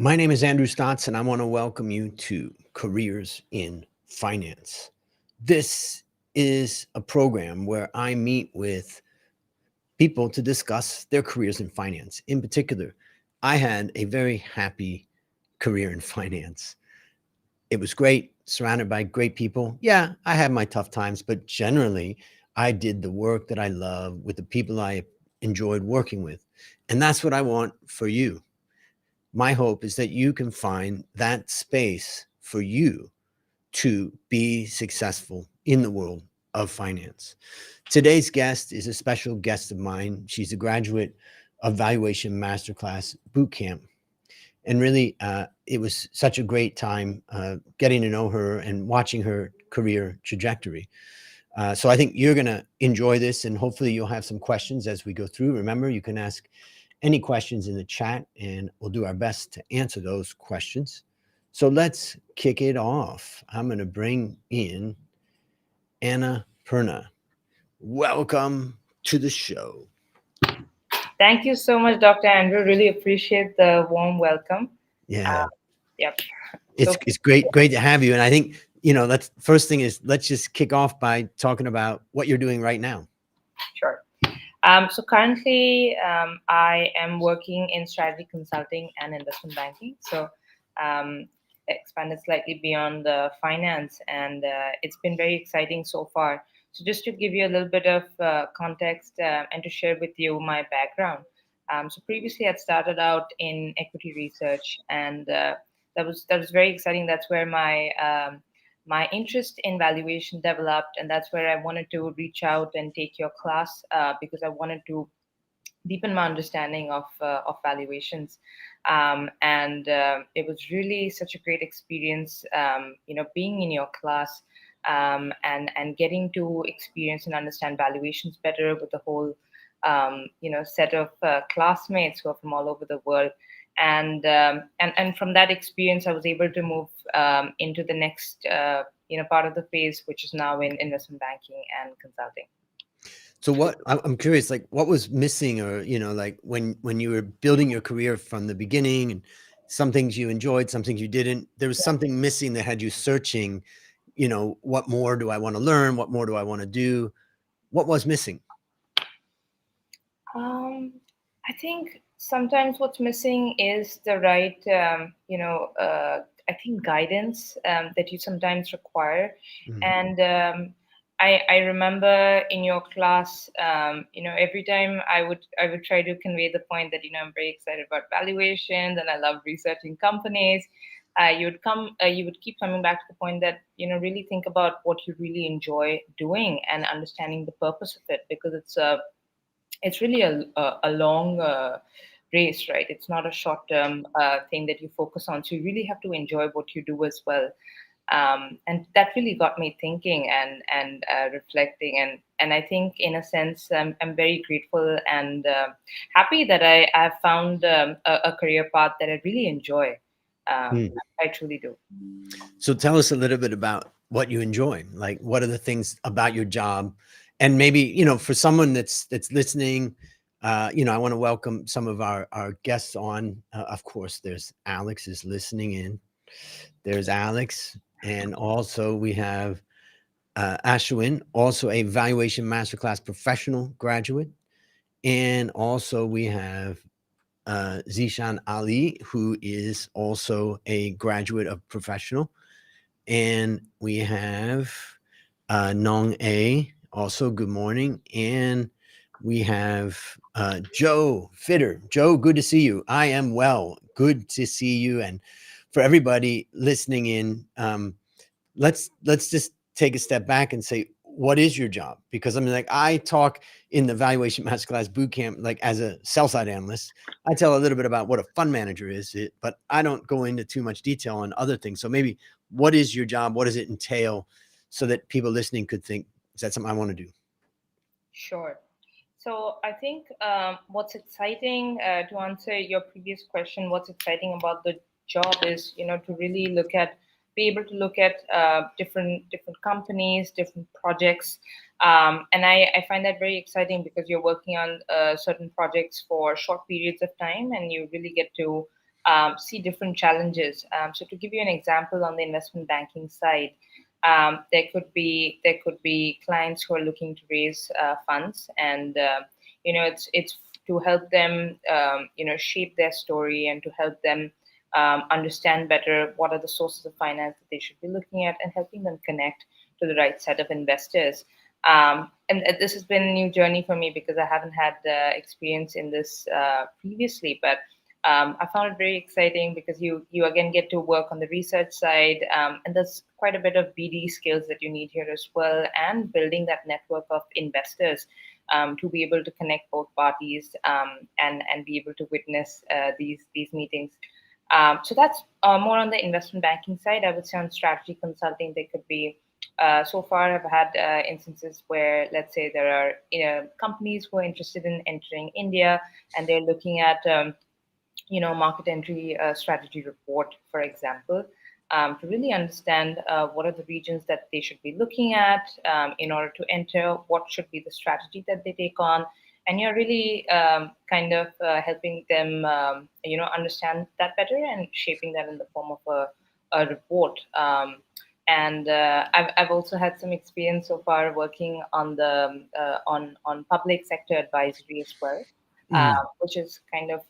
My name is Andrew Stotts, and I want to welcome you to Careers in Finance. This is a program where I meet with people to discuss their careers in finance. In particular, I had a very happy career in finance. It was great, surrounded by great people. Yeah, I had my tough times, but generally, I did the work that I love with the people I enjoyed working with. And that's what I want for you. My hope is that you can find that space for you to be successful in the world of finance. Today's guest is a special guest of mine. She's a graduate of Valuation Masterclass Bootcamp. And really, it was such a great time getting to know her and watching her career trajectory. So I think you're going to enjoy this, and hopefully you'll have some questions as we go through. Remember, you can ask any questions in the chat, and we'll do our best to answer those questions. So let's kick it off. I'm going to bring in Annapurna. Welcome to the show. Thank you so much, Dr. Andrew. Really appreciate the warm welcome. Yeah, Yep. So it's great to have you. And I think let's first thing is let's just kick off by talking about what you're doing right now. sure. So currently, I am working in strategy consulting and investment banking. So expanded slightly beyond the finance, and it's been very exciting so far. So just to give you a little bit of context and to share with you my background. So previously, I'd started out in equity research, and that was very exciting. That's where my interest in valuation developed, and that's where I wanted to reach out and take your class because I wanted to deepen my understanding of valuations. And it was really such a great experience, being in your class and getting to experience and understand valuations better with the whole, set of classmates who are from all over the world. And from that experience, I was able to move into the next, part of the phase, which is now in investment banking and consulting. So I'm curious, like what was missing, or like when you were building your career from the beginning, and some things you enjoyed, some things you didn't. There was something missing that had you searching. What more do I want to learn? What more do I want to do? What was missing? I think sometimes what's missing is the right, I think guidance that you sometimes require. Mhm. And I remember in your class, every time I would try to convey the point that I'm very excited about valuations and I love researching companies. You would keep coming back to the point that really think about what you really enjoy doing and understanding the purpose of it, because it's really a long race, right? It's not a short term thing that you focus on. So you really have to enjoy what you do as well. And that really got me thinking and reflecting. And I think, in a sense, I'm very grateful and happy that I've found a career path that I really enjoy. Um, Hmm. I truly do. So tell us a little bit about what you enjoy. Like, what are the things about your job? And maybe, for someone that's listening, I want to welcome some of our guests on. Of course, there's Alex is listening in. There's Alex, and also we have Ashwin, also a valuation masterclass professional graduate, and also we have Zishan Ali, who is also a graduate of professional. And we have Nong A, also good morning. And we have Joe Fitter. Joe, good to see you. I am well. Good to see you. And for everybody listening in, let's just take a step back and say, what is your job? Because I mean, like, I talk in the Valuation Masterclass Bootcamp, like as a sell side analyst, I tell a little bit about what a fund manager is, but I don't go into too much detail on other things. So maybe, what is your job? What does it entail, so that people listening could think, is that something I want to do? Sure. So I think what's exciting, to answer your previous question, what's exciting about the job is, to really be able to look at different companies, different projects, and I find that very exciting because you're working on certain projects for short periods of time, and you really get to see different challenges. So to give you an example, on the investment banking side, there could be clients who are looking to raise funds, and it's to help them shape their story, and to help them understand better what are the sources of finance that they should be looking at, and helping them connect to the right set of investors. And this has been a new journey for me because I haven't had experience in this previously, but I found it very exciting because you again get to work on the research side, and there's quite a bit of BD skills that you need here as well, and building that network of investors to be able to connect both parties, and be able to witness these meetings. So that's more on the investment banking side. I would say on strategy consulting, there could be. So far, I've had instances where, let's say, there are companies who are interested in entering India, and they're looking at market entry strategy report, for example, to really understand what are the regions that they should be looking at in order to enter, what should be the strategy that they take on. And you're really kind of helping them, understand that better, and shaping that in the form of a report. And I've also had some experience so far working on the on public sector advisory as well, Mm, which is kind of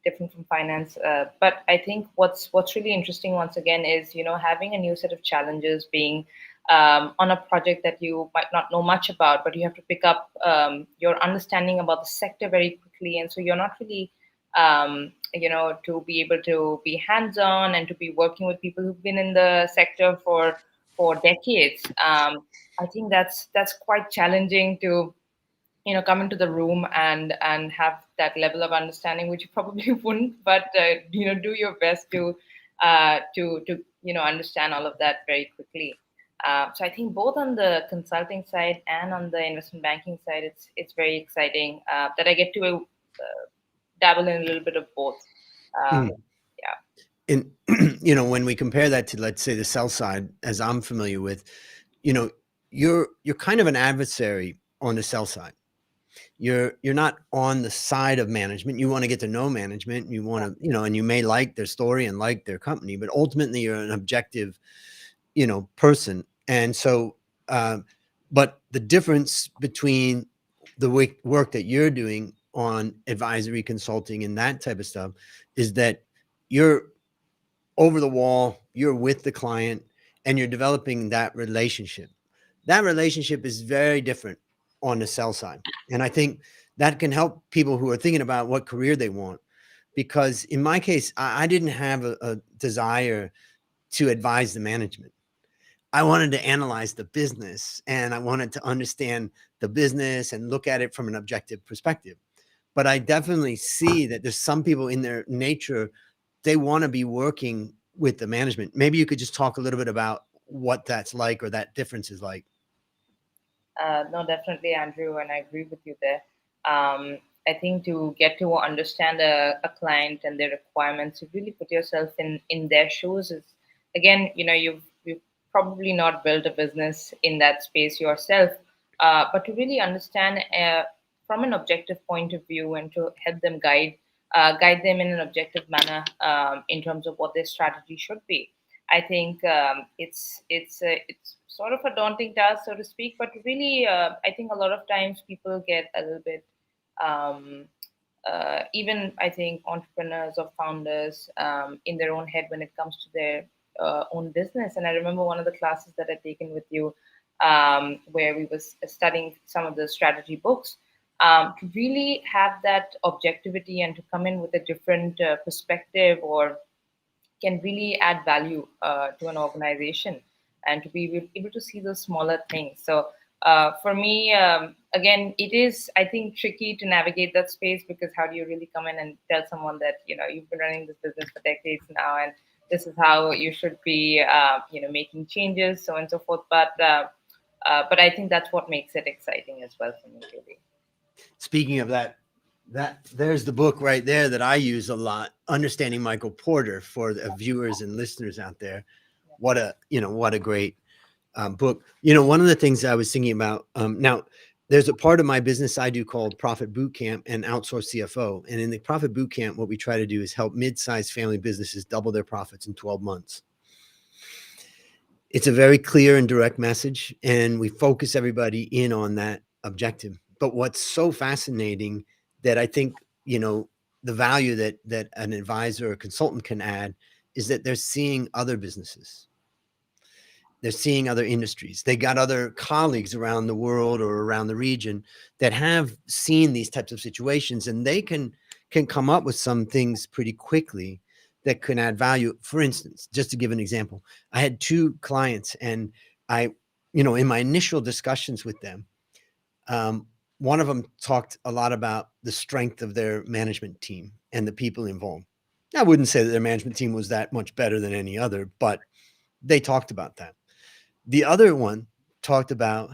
different from finance. But I think what's really interesting once again is having a new set of challenges, being on a project that you might not know much about, but you have to pick up your understanding about the sector very quickly, and so you're not really to be able to be hands-on and to be working with people who've been in the sector for decades. I think that's quite challenging to come into the room and have that level of understanding, which you probably wouldn't, but do your best to understand all of that very quickly. So I think both on the consulting side and on the investment banking side, it's very exciting that I get to dabble in a little bit of both. um, mm. yeah. And when we compare that to, let's say, the sell side, as I'm familiar with, you know, you're kind of an adversary on the sell side. You're not on the side of management. You want to get to know management. You want to, and you may like their story and like their company, but ultimately you're an objective, person. And so, um, but the difference between the work that you're doing on advisory consulting and that type of stuff is that you're over the wall, you're with the client, and you're developing that relationship. That relationship is very different on the sell side. And I think that can help people who are thinking about what career they want. Because in my case, I didn't have a desire to advise the management. I wanted to analyze the business, and I wanted to understand the business and look at it from an objective perspective. But I definitely see that there's some people in their nature, they want to be working with the management. Maybe you could just talk a little bit about what that's like, or that difference is like. No, definitely, Andrew, and I agree with you there. I think to get to understand a client and their requirements, to really put yourself in their shoes is, again, you've probably not built a business in that space yourself, but to really understand from an objective point of view, and to help them guide them in an objective manner in terms of what their strategy should be. I think it's sort of a daunting task, so to speak. But really, I think a lot of times people get a little bit, um, even I think entrepreneurs or founders, in their own head when it comes to their own business. And I remember one of the classes that I'd taken with you, where we was studying some of the strategy books. To really have that objectivity and to come in with a different perspective, or can really add value to an organization, and to be able to see those smaller things. So for me, again, it is, I think, tricky to navigate that space, because how do you really come in and tell someone that you've been running this business for decades now, and this is how you should be making changes, so on and so forth. But I think that's what makes it exciting as well for me, really. Speaking of that, there's the book right there that I use a lot, Understanding Michael Porter, for the viewers and listeners out there. What a great book. One of the things I was thinking about now, there's a part of my business I do called Profit Boot Camp and Outsource CFO. And in the Profit Boot Camp, what we try to do is help mid-sized family businesses double their profits in 12 months. It's a very clear and direct message, and we focus everybody in on that objective. But what's so fascinating that I think, the value that an advisor or consultant can add is that they're seeing other businesses. They're seeing other industries. They got other colleagues around the world or around the region that have seen these types of situations, and they can come up with some things pretty quickly that can add value. For instance, just to give an example, I had two clients, and I, in my initial discussions with them, um, one of them talked a lot about the strength of their management team and the people involved. I wouldn't say that their management team was that much better than any other, but they talked about that. The other one talked about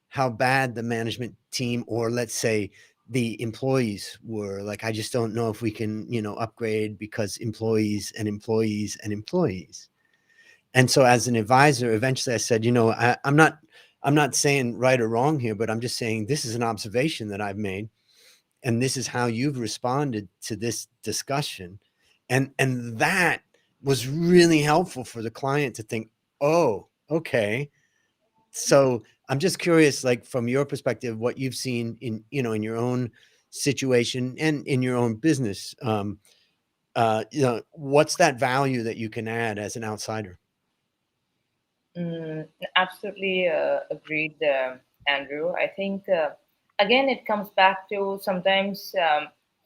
how bad the management team, or let's say the employees, were. Like, I just don't know if we can, upgrade because employees and employees and employees. And so as an advisor, eventually I said, I'm not saying right or wrong here, but I'm just saying this is an observation that I've made, and this is how you've responded to this discussion. And that was really helpful for the client to think, oh, okay. So I'm just curious, like, from your perspective, what you've seen in your own situation and in your own business. What's that value that you can add as an outsider? Mm, absolutely agreed, Andrew. I think, again, it comes back to sometimes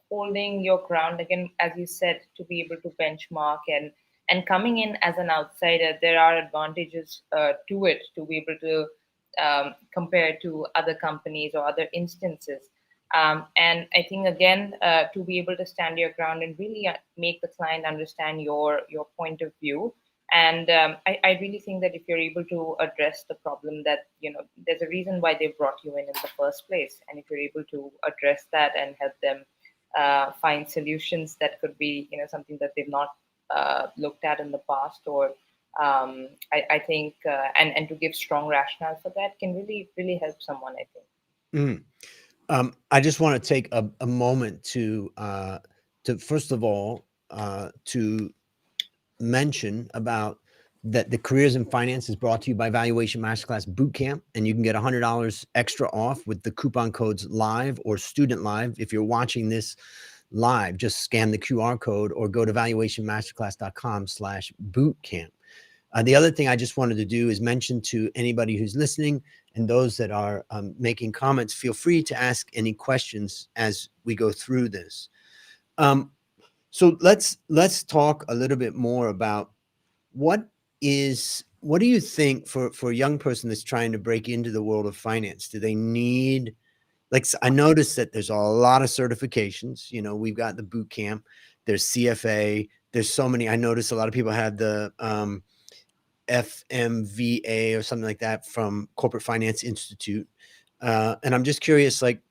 holding your ground, again, as you said, to be able to benchmark and coming in as an outsider, there are advantages to it to be able to compare to other companies or other instances. And I think, again, to be able to stand your ground and really make the client understand your point of view. And I really think that if you're able to address the problem, that there's a reason why they brought you in the first place, and if you're able to address that and help them find solutions that could be something that they've not looked at in the past, or I think and to give strong rationale for that can really help someone, I think. Mm. I just want to take a moment to first of all, to mention about that the Careers in Finance is brought to you by Valuation Masterclass Bootcamp, and you can get $100 extra off with the coupon codes LIVE or Student Live. If you're watching this live, just scan the QR code or go to valuationmasterclass.com/bootcamp. The other thing I just wanted to do is mention to anybody who's listening and those that are making comments, feel free to ask any questions as we go through this. Um, so let's talk a little bit more about what do you think for a young person that's trying to break into the world of finance? Do they need, like, I noticed that there's a lot of certifications. We've got the boot camp, there's CFA, there's so many. I noticed a lot of people had the FMVA or something like that from Corporate Finance Institute. And I'm just curious, like,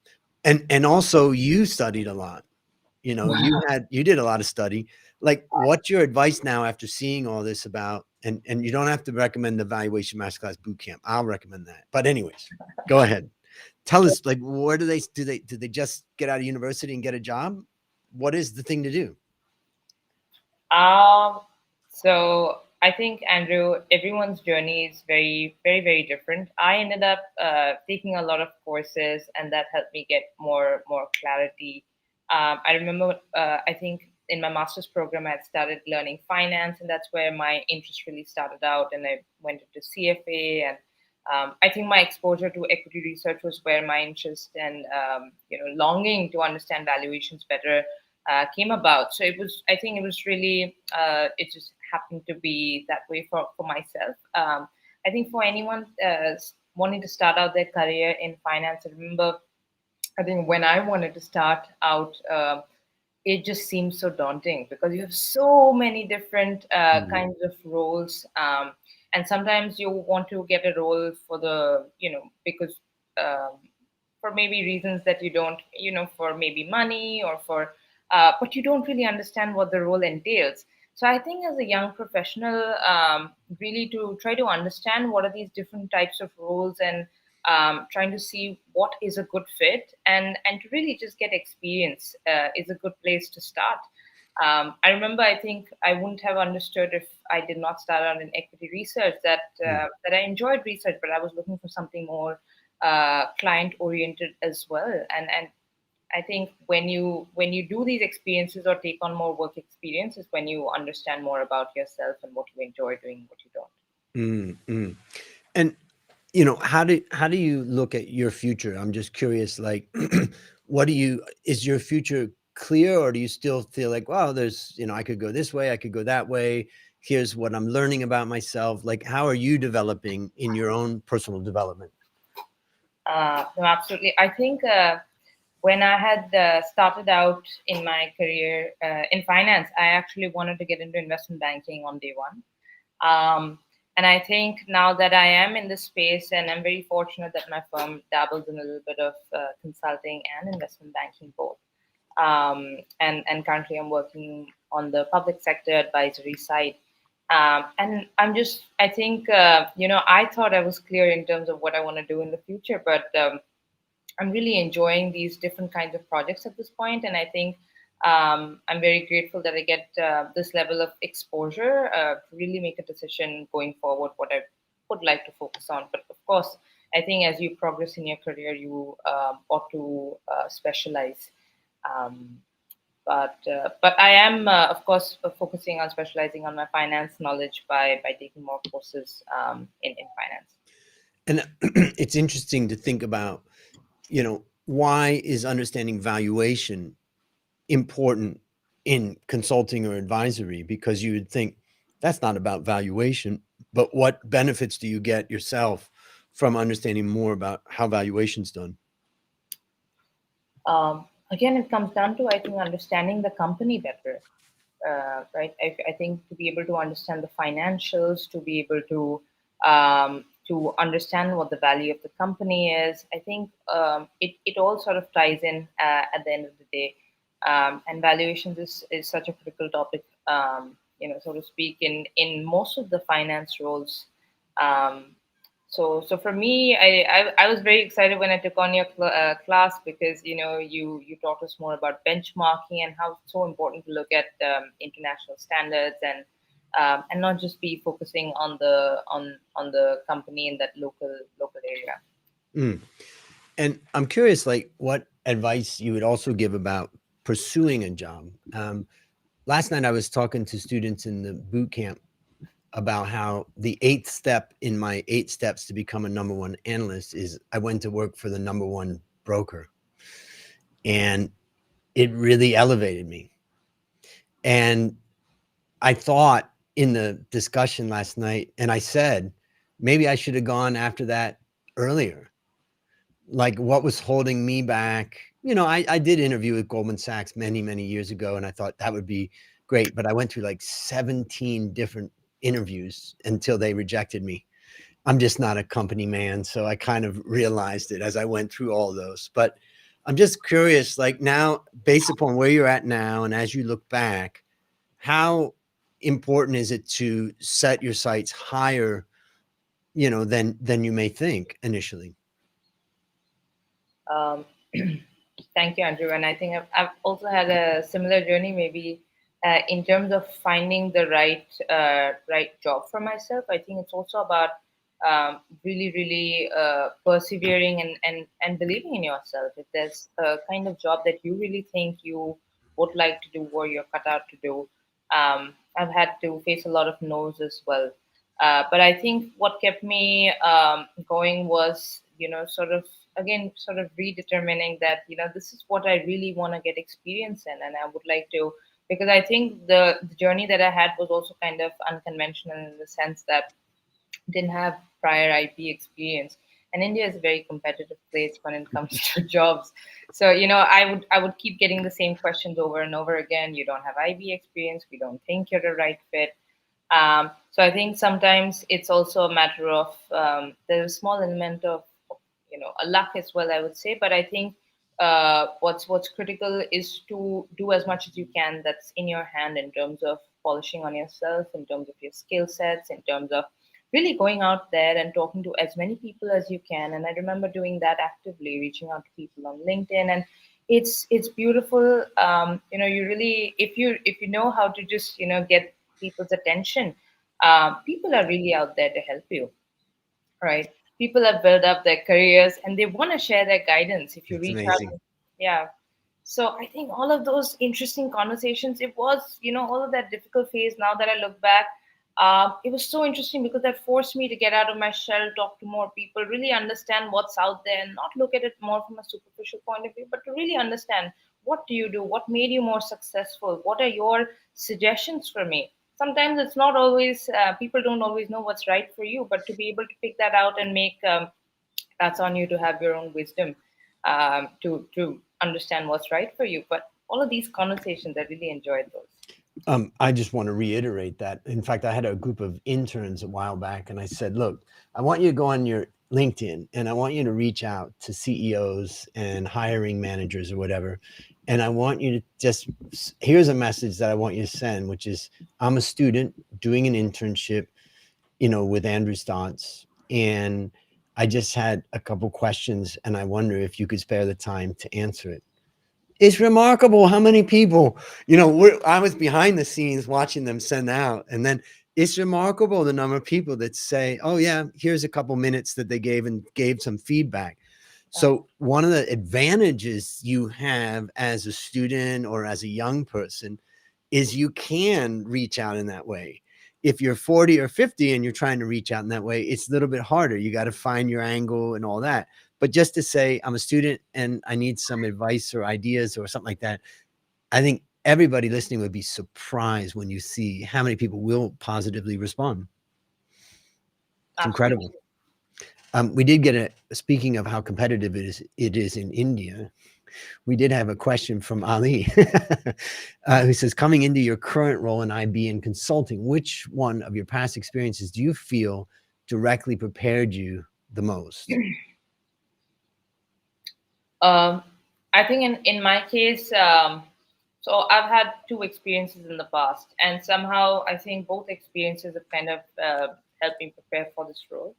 and also you studied a lot. You did a lot of study. Like, what's your advice now after seeing all this about, and you don't have to recommend the Valuation Masterclass Bootcamp. I'll recommend that. But anyways, go ahead. Tell us, like, where do they just get out of university and get a job? What is the thing to do? Um, so I think, Andrew, everyone's journey is very, very, very different. I ended up taking a lot of courses, and that helped me get more clarity. I remember, I think in my master's program, I had started learning finance, and that's where my interest really started out. And I went into CFA, and I think my exposure to equity research was where my interest and longing to understand valuations better came about. So I think it was really, it just happened to be that way for myself. I think for anyone wanting to start out their career in finance, I remember, I think when I wanted to start out, it just seems so daunting because you have so many different Mhm. kinds of roles. And sometimes you want to get a role for because um, for maybe reasons that you don't, for maybe money or but you don't really understand what the role entails. So I think as a young professional, really to try to understand what are these different types of roles and trying to see what is a good fit, and to really just get experience is a good place to start. I remember, I think I wouldn't have understood if I did not start out in equity research Mm, that I enjoyed research, but I was looking for something more client oriented as well. And I think when you do these experiences or take on more work experiences, when you understand more about yourself and what you enjoy doing, what you don't. mm. And how do you look at your future? I'm just curious, like, what do you is your future clear, or do you still feel like, wow, there's, I could go this way, I could go that way. Here's what I'm learning about myself. Like, how are you developing in your own personal development? No, absolutely. I think when I had started out in my career in finance, I actually wanted to get into investment banking on day one. And I think now that I am in this space, and I'm very fortunate that my firm dabbles in a little bit of consulting and investment banking both. And currently I'm working on the public sector advisory side. And I think, I thought I was clear in terms of what I want to do in the future, but I'm really enjoying these different kinds of projects at this point, and I think I'm very grateful that I get this level of exposure to really make a decision going forward what I would like to focus on. But of course, I think as you progress in your career, you ought to specialize. Um, but I am, of course, focusing on specializing on my finance knowledge by taking more courses in finance. And it's interesting to think about, why is understanding valuation important in consulting or advisory? Because you would think that's not about valuation, but what benefits do you get yourself from understanding more about how valuation's done? Again, it comes down to, I think, understanding the company better, right? I think to be able to understand the financials, to be able to understand what the value of the company is, I think it all sort of ties in at the end of the day. And valuations is such a critical topic, so to speak, in most of the finance roles. Um, so for me, I was very excited when I took on your class, because you taught us more about benchmarking and how it's so important to look at international standards, and not just be focusing on the company in that local area. Mm. And I'm curious, like, what advice you would also give about pursuing a job. Last night I was talking to students in the boot camp about how the eighth step in my 8 steps to become a number one analyst is I went to work for the number one broker. And it really elevated me. And I thought in the discussion last night, and I said, maybe I should have gone after that earlier. Like, what was holding me back? I did interview at Goldman Sachs many, many years ago, and I thought that would be great. But I went through like 17 different interviews until they rejected me. I'm just not a company man. So I kind of realized it as I went through all those. But I'm just curious, like, now, based upon where you're at now, and as you look back, how important is it to set your sights higher, than you may think initially? Um, Thank you, Andrew. And I think I've also had a similar journey, maybe in terms of finding the right job for myself. I think it's also about really, really persevering and believing in yourself. If there's a kind of job that you really think you would like to do or you're cut out to do, I've had to face a lot of no's as well. But I think what kept me going was, sort of redetermining that, this is what I really want to get experience in, and I would like to, because I think the journey that I had was also kind of unconventional in the sense that didn't have prior IP experience. And India is a very competitive place when it comes to jobs. So, I would keep getting the same questions over and over again. You don't have IB experience. We don't think you're the right fit. So I think sometimes it's also a matter of there's a small element of a luck as well, I would say. But I think what's critical is to do as much as you can that's in your hand in terms of polishing on yourself, in terms of your skill sets, in terms of really going out there and talking to as many people as you can. And I remember doing that actively, reaching out to people on LinkedIn, and it's beautiful. You really, if you know how to just get people's attention, people are really out there to help you, right? People have built up their careers and they want to share their guidance. If you It's reach out, amazing. yeah. So I think all of those interesting conversations, it was, all of that difficult phase. Now that I look back, it was so interesting because that forced me to get out of my shell, talk to more people, really understand what's out there, and not look at it more from a superficial point of view, but to really understand what do you do, what made you more successful, what are your suggestions for me. Sometimes it's not always people don't always know what's right for you, but to be able to pick that out and make that's on you to have your own wisdom to understand what's right for you. But all of these conversations, I really enjoyed those. I just want to reiterate that. In fact, I had a group of interns a while back, and I said, "Look, I want you to go on your LinkedIn, and I want you to reach out to CEOs and hiring managers or whatever, and I want you to just here's a message that I want you to send, which is I'm a student doing an internship, with Andrew Stotts, and I just had a couple questions, and I wonder if you could spare the time to answer it." It's remarkable how many people, I was behind the scenes watching them send out. And then it's remarkable the number of people that say, oh, yeah, here's a couple minutes that they gave and gave some feedback. So, one of the advantages you have as a student or as a young person is you can reach out in that way. If you're 40 or 50 and you're trying to reach out in that way, it's a little bit harder. You got to find your angle and all that. But just to say, I'm a student and I need some advice or ideas or something like that, I think everybody listening would be surprised when you see how many people will positively respond. It's incredible. Absolutely. We did get speaking of how competitive it is in India, we did have a question from Ali, who says, coming into your current role in IB and consulting, which one of your past experiences do you feel directly prepared you the most? Um, I think in my case, so I've had two experiences in the past, and somehow I think both experiences have kind of helped me prepare for this role.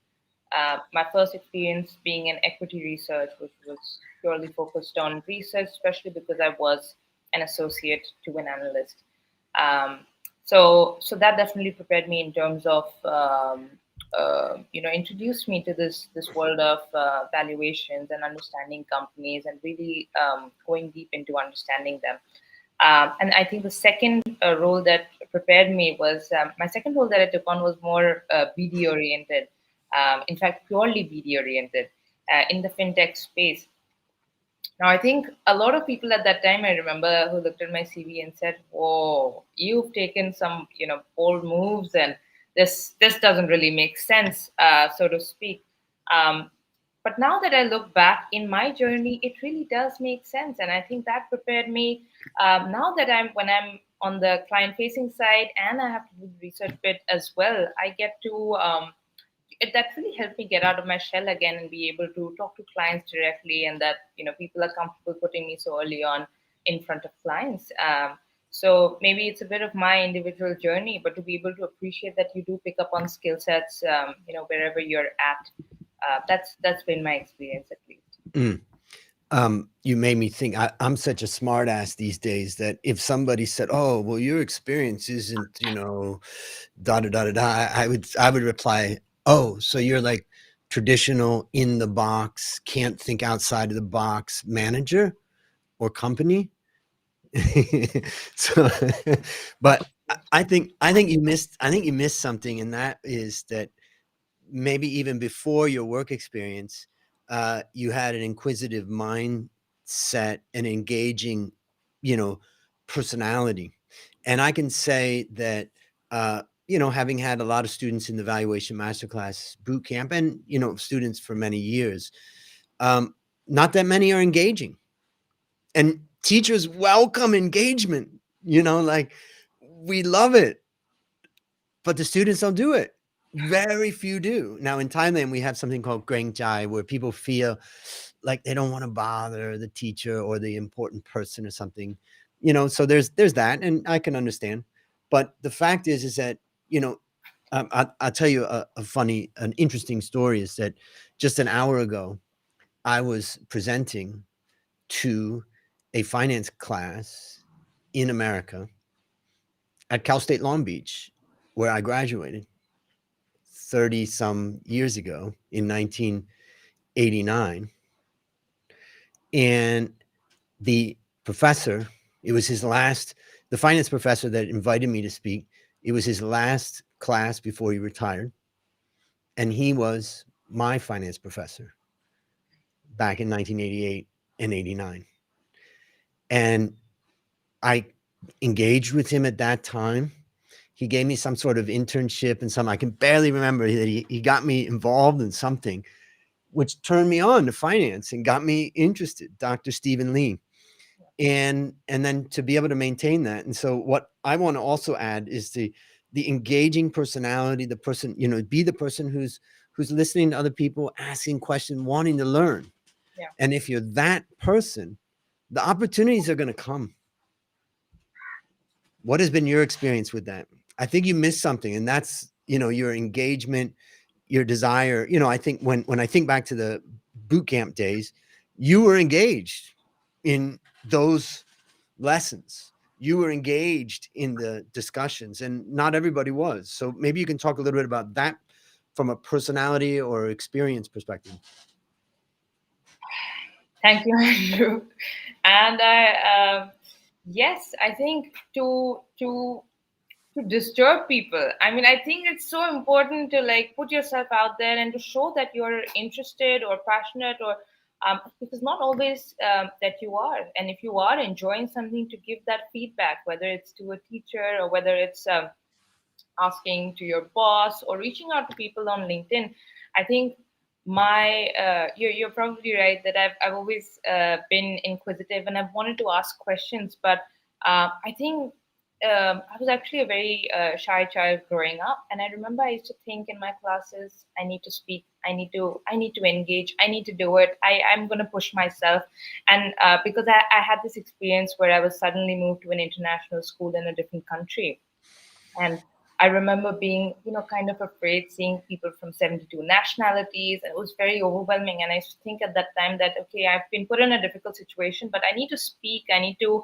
My first experience being in equity research, which was purely focused on research, especially because I was an associate to an analyst. Um, so that definitely prepared me in terms of introduced me to this world of valuations and understanding companies and really going deep into understanding them. And I think the second role that prepared me was my second role that I took on was more BD oriented. In fact, purely BD oriented in the fintech space. Now, I think a lot of people at that time, I remember, who looked at my CV and said, "Whoa, you've taken some, bold moves, and this doesn't really make sense, so to speak." Um, but now that I look back in my journey, it really does make sense, and I think that prepared me. Now that when I'm on the client-facing side and I have to do the research bit as well, I get to that really helped me get out of my shell again and be able to talk to clients directly, and that people are comfortable putting me so early on in front of clients. So maybe it's a bit of my individual journey, but to be able to appreciate that you do pick up on skill sets, wherever you're at. That's been my experience at least. Mm. You made me think I'm such a smart ass these days that if somebody said, oh, well, your experience isn't, da da da da da, I would reply, oh, so you're like traditional in the box, can't think outside of the box manager or company. So, but I think you missed something, and that is that maybe even before your work experience, you had an inquisitive mindset and engaging, you know, personality. And I can say that, having had a lot of students in the valuation masterclass boot camp and, students for many years, um, not that many are engaging. And teachers welcome engagement, like we love it, but the students don't do it. Very few do. Now in Thailand, we have something called Greng Jai, where people feel like they don't want to bother the teacher or the important person or something. So there's that, and I can understand. But the fact is that, you know, I'll tell you an interesting story is that just an hour ago, I was presenting to a finance class in America at Cal State Long Beach, where I graduated 30 some years ago in 1989. And the professor, it was his last, the finance professor that invited me to speak, it was his last class before he retired. And he was my finance professor back in 1988 and 89. And I engaged with him at that time. He gave me some sort of internship and some, I can barely remember that he got me involved in something, which turned me on to finance and got me interested, Dr. Stephen Lee. And then to be able to maintain that. And so what I want to also add is the engaging personality, the person, be the person who's listening to other people, asking questions, wanting to learn. Yeah. And if you're that person, the opportunities are going to come. What has been your experience with that? I think you missed something, and that's, your engagement, your desire. I think when I think back to the boot camp days, you were engaged in those lessons. You were engaged in the discussions, and not everybody was. So maybe you can talk a little bit about that from a personality or experience perspective. Thank you, Andrew. And yes, I think to disturb people. I mean, I think it's so important to like put yourself out there and to show that you're interested or passionate, or because not always that you are. And if you are enjoying something, to give that feedback, whether it's to a teacher or whether it's asking to your boss or reaching out to people on LinkedIn. I think you're probably right that I've always been inquisitive and I've wanted to ask questions, but I think I was actually a very shy child growing up, and I remember I used to think in my classes, I need to speak, I need to engage, I need to do it. I'm going to push myself, and because I had this experience where I was suddenly moved to an international school in a different country, and I remember being, kind of afraid seeing people from 72 nationalities. And it was very overwhelming. And I used to think at that time that, okay, I've been put in a difficult situation, but I need to speak, I need to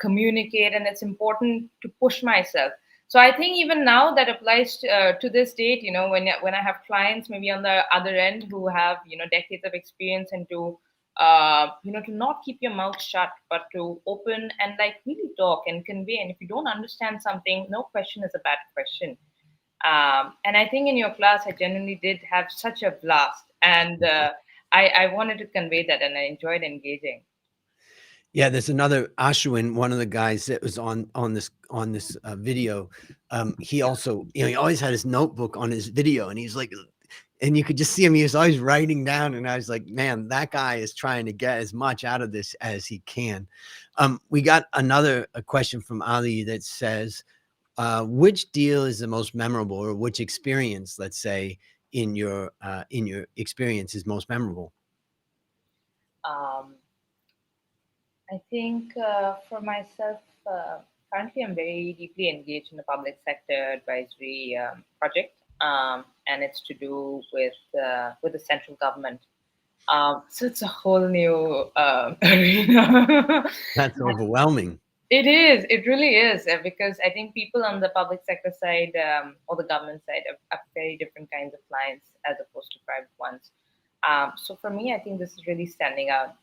communicate, and it's important to push myself. So I think even now that applies to this date, when I have clients maybe on the other end who have, decades of experience, and to not keep your mouth shut, but to open and like really talk and convey. And if you don't understand something, no question is a bad question. And I think in your class, I genuinely did have such a blast, and I wanted to convey that, and I enjoyed engaging. Yeah, there's another Ashwin, one of the guys that was on this video. He also, he always had his notebook on his video, and he's like, and you could just see him. He was always writing down, and I was like, man, that guy is trying to get as much out of this as he can. We got a question from Ali that says, which deal is the most memorable, or which experience, let's say, in your experience is most memorable? Um, I think for myself, currently I'm very deeply engaged in the public sector advisory project, and it's to do with the central government. So it's a whole new arena. That's overwhelming. It is. It really is, because I think people on the public sector side or the government side have very different kinds of clients as opposed to private ones. So for me, I think this is really standing out.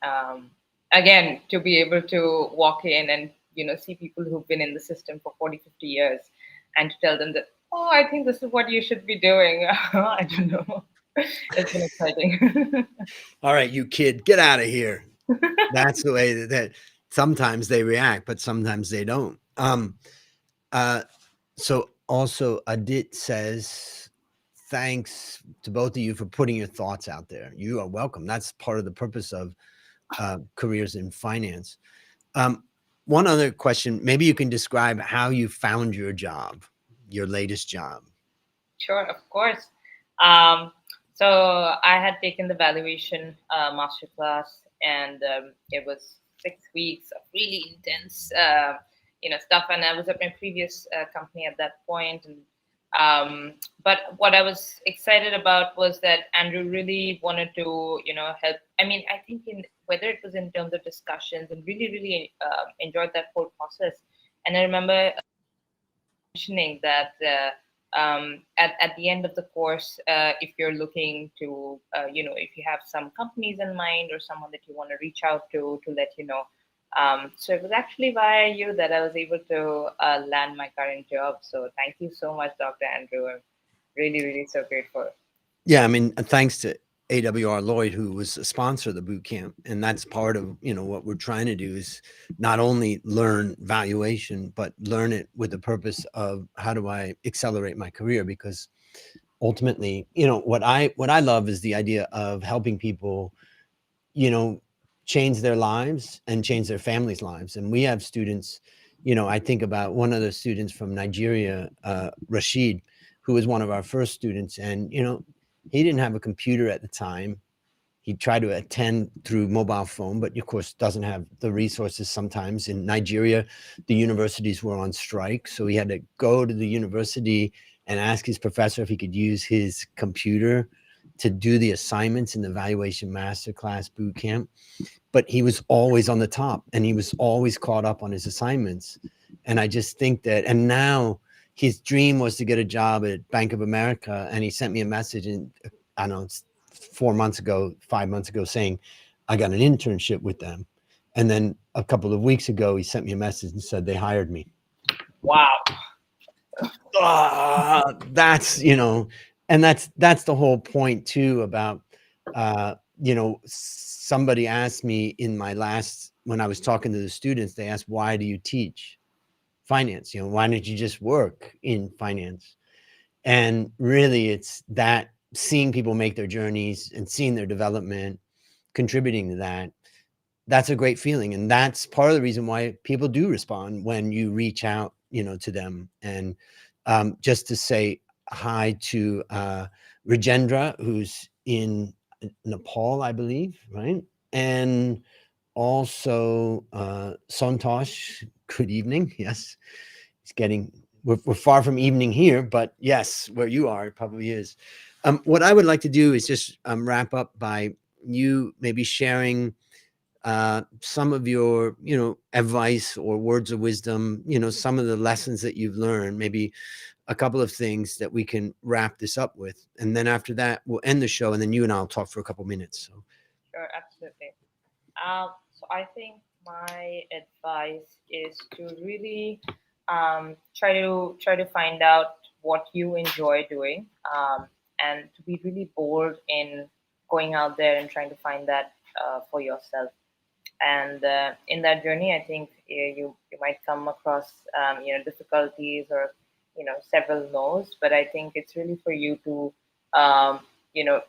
Again, to be able to walk in and see people who've been in the system for 40, 50 years, and to tell them that, oh, I think this is what you should be doing. I don't know. It's been exciting. All right, you kid, get out of here. That's the way that sometimes they react, but sometimes they don't. So also Adit says, thanks to both of you for putting your thoughts out there. You are welcome. That's part of the purpose of careers in finance. One other question, maybe you can describe how you found your job, your latest job. Sure, of course. Um, so I had taken the valuation masterclass, and it was 6 weeks of really intense, stuff. And I was at my previous company at that point, and But what I was excited about was that Andrew really wanted to, help. I mean, I think in whether it was in terms of discussions, and really, really enjoyed that whole process. And I remember mentioning that at the end of the course, if you're looking to, if you have some companies in mind or someone that you want to reach out to let you know. So it was actually via you that I was able to land my current job. So thank you so much, Dr. Andrew. I'm really, really so grateful. Yeah, I mean, thanks to AWR Lloyd, who was a sponsor of the boot camp, and that's part of what we're trying to do is not only learn valuation, but learn it with the purpose of how do I accelerate my career? Because ultimately, what I love is the idea of helping people, you know, change their lives and change their families' lives. And we have students, I think about one of the students from Nigeria, Rashid, who was one of our first students. And, he didn't have a computer at the time. He tried to attend through mobile phone, but of course doesn't have the resources sometimes. In Nigeria, the universities were on strike. So he had to go to the university and ask his professor if he could use his computer to do the assignments in the valuation masterclass boot camp. But he was always on the top and he was always caught up on his assignments. And I just think that, and now his dream was to get a job at Bank of America. And he sent me a message, and I don't know, it's 4 months ago, 5 months ago, saying, I got an internship with them. And then a couple of weeks ago, he sent me a message and said they hired me. Wow. That's, and that's the whole point too about, somebody asked me in my last, when I was talking to the students, they asked, why do you teach finance? Why don't you just work in finance? And really it's that, seeing people make their journeys and seeing their development, contributing to that, that's a great feeling. And that's part of the reason why people do respond when you reach out, to them. And just to say hi to Rajendra, who's in Nepal, I believe, right? And also Santosh, good evening. Yes, it's getting, we're far from evening here, but yes, where you are, it probably is. What I would like to do is just wrap up by you maybe sharing some of your, advice or words of wisdom, some of the lessons that you've learned, maybe a couple of things that we can wrap this up with. And then after that, we'll end the show and then you and I'll talk for a couple minutes. So, Sure, absolutely. So I think my advice is to really try to find out what you enjoy doing, and to be really bold in going out there and trying to find that for yourself. And in that journey, I think you might come across difficulties or several no's, but I think it's really for you to um, you know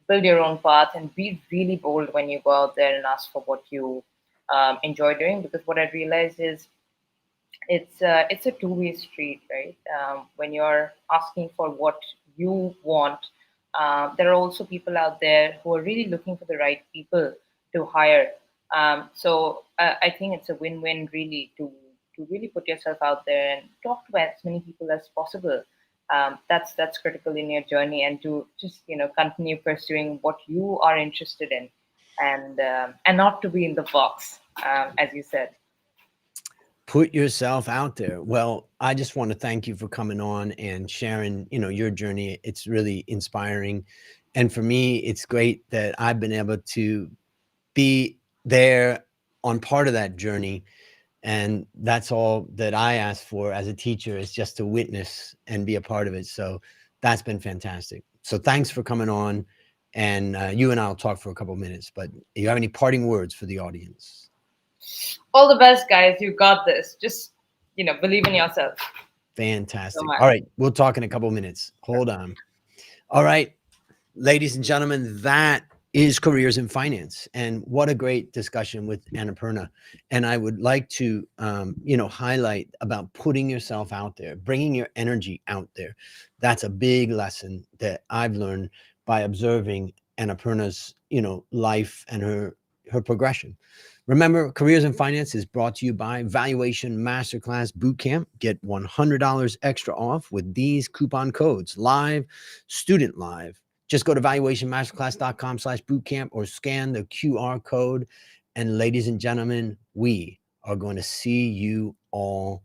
build your own path and be really bold when you go out there and ask for what you enjoy doing. Because what I realized is it's a two-way street, right? When you're asking for what you want, there are also people out there who are really looking for the right people to hire. So I think it's a win-win, really, to really put yourself out there and talk to as many people as possible. That's critical in your journey, and to just continue pursuing what you are interested in, and not to be in the box, as you said. put yourself out there. Well, I just want to thank you for coming on and sharing, your journey. It's really inspiring. And for me, it's great that I've been able to be there on part of that journey. And that's all that I ask for as a teacher, is just to witness and be a part of it. So that's been fantastic. So thanks for coming on. And you and I'll talk for a couple of minutes. But do you have any parting words for the audience? All the best, guys. You got this. Just believe in yourself so Fantastic. much. All right. We'll talk in a couple of minutes. Hold on. All right. Ladies and gentlemen, that is Careers in Finance. And what a great discussion with Annapurna. And I would like to, highlight about putting yourself out there, bringing your energy out there. That's a big lesson that I've learned by observing Annapurna's, life and her progression. Remember, Careers in Finance is brought to you by Valuation Masterclass Bootcamp. Get $100 extra off with these coupon codes: live, student live. Just go to valuationmasterclass.com/bootcamp or scan the QR code. And ladies and gentlemen, we are going to see you all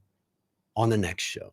on the next show.